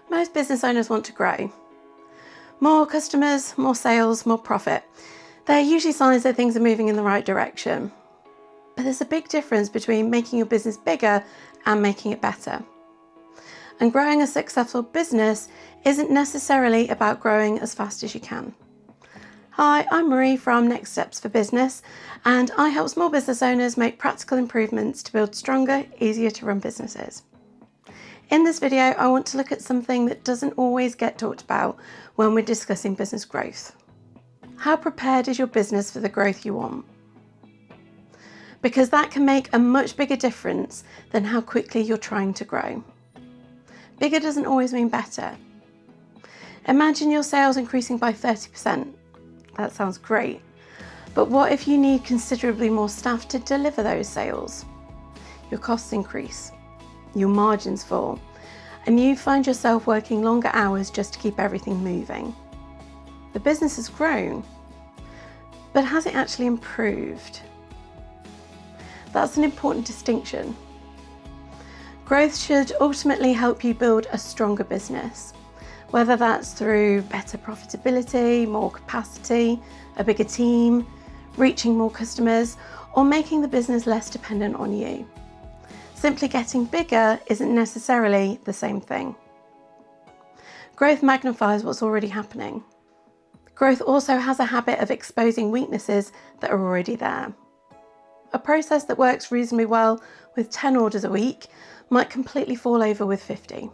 Most business owners want to grow. More customers, more sales, more profit. They're usually signs that things are moving in the right direction. But there's a big difference between making your business bigger and making it better. And growing a successful business isn't necessarily about growing as fast as you can. Hi, I'm Marie from Next Steps for Business, and I help small business owners make practical improvements to build stronger, easier to run businesses. In this video, I want to look at something that doesn't always get talked about when we're discussing business growth. How prepared is your business for the growth you want? Because that can make a much bigger difference than how quickly you're trying to grow. Bigger doesn't always mean better. Imagine your sales increasing by 30%. That sounds great. But what if you need considerably more staff to deliver those sales? Your costs increase, your margins fall, and you find yourself working longer hours just to keep everything moving. The business has grown, but has it actually improved? That's an important distinction. Growth should ultimately help you build a stronger business, whether that's through better profitability, more capacity, a bigger team, reaching more customers, or making the business less dependent on you. Simply getting bigger isn't necessarily the same thing. Growth magnifies what's already happening. Growth also has a habit of exposing weaknesses that are already there. A process that works reasonably well with 10 orders a week might completely fall over with 50.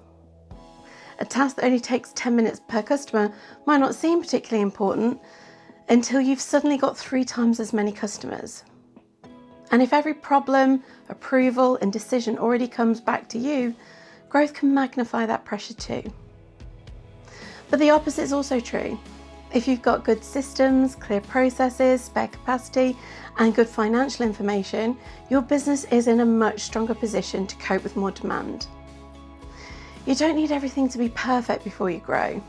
A task that only takes 10 minutes per customer might not seem particularly important until you've suddenly got 3 times as many customers. And if every problem, approval, and decision already comes back to you, growth can magnify that pressure too. But the opposite is also true. If you've got good systems, clear processes, spare capacity, and good financial information, your business is in a much stronger position to cope with more demand. You don't need everything to be perfect before you grow,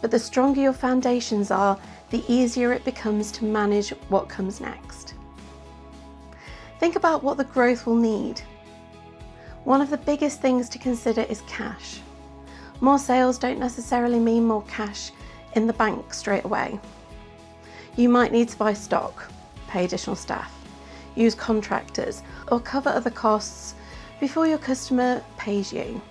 but the stronger your foundations are, the easier it becomes to manage what comes next. Think about what the growth will need. One of the biggest things to consider is cash. More sales don't necessarily mean more cash in the bank straight away. You might need to buy stock, pay additional staff, use contractors, or cover other costs before your customer pays you.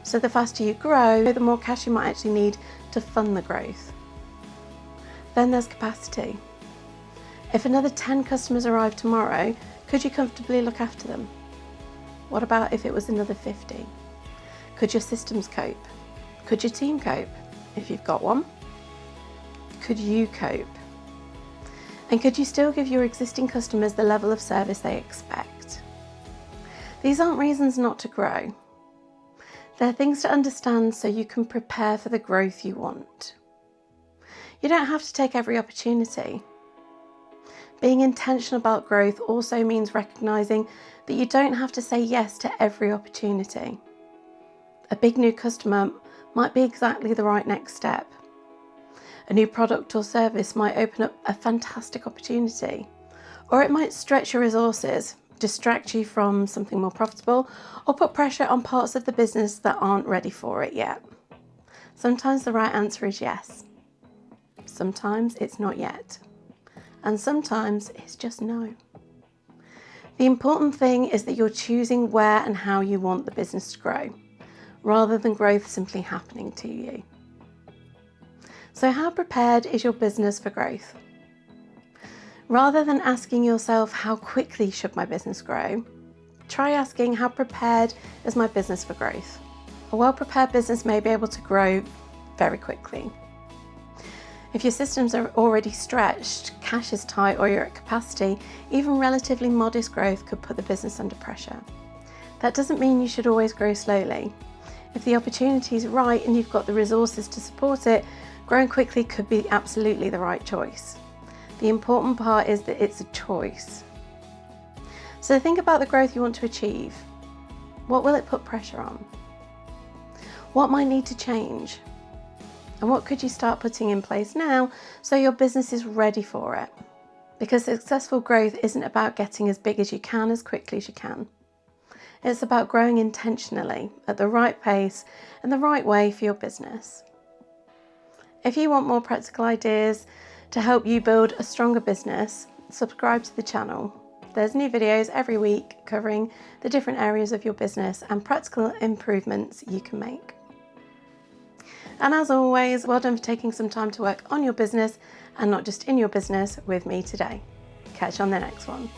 So the faster you grow, the more cash you might actually need to fund the growth. Then there's capacity. If another 10 customers arrive tomorrow, could you comfortably look after them? What about if it was another 50? Could your systems cope? Could your team cope, if you've got one? Could you cope? And could you still give your existing customers the level of service they expect? These aren't reasons not to grow. They're things to understand so you can prepare for the growth you want. You don't have to take every opportunity. Being intentional about growth also means recognizing that you don't have to say yes to every opportunity. A big new customer might be exactly the right next step. A new product or service might open up a fantastic opportunity, or it might stretch your resources, distract you from something more profitable, or put pressure on parts of the business that aren't ready for it yet. Sometimes the right answer is yes. Sometimes it's not yet. And sometimes it's just no. The important thing is that you're choosing where and how you want the business to grow, rather than growth simply happening to you. So how prepared is your business for growth? Rather than asking yourself, how quickly should my business grow? Try asking, how prepared is my business for growth? A well-prepared business may be able to grow very quickly. If your systems are already stretched, cash is tight, or you're at capacity, even relatively modest growth could put the business under pressure. That doesn't mean you should always grow slowly. If the opportunity is right and you've got the resources to support it, growing quickly could be absolutely the right choice. The important part is that it's a choice. So think about the growth you want to achieve. What will it put pressure on? What might need to change? And what could you start putting in place now so your business is ready for it? Because successful growth isn't about getting as big as you can as quickly as you can. It's about growing intentionally at the right pace and the right way for your business. If you want more practical ideas to help you build a stronger business, subscribe to the channel. There's new videos every week covering the different areas of your business and practical improvements you can make. And as always, well done for taking some time to work on your business and not just in your business with me today. Catch you on the next one.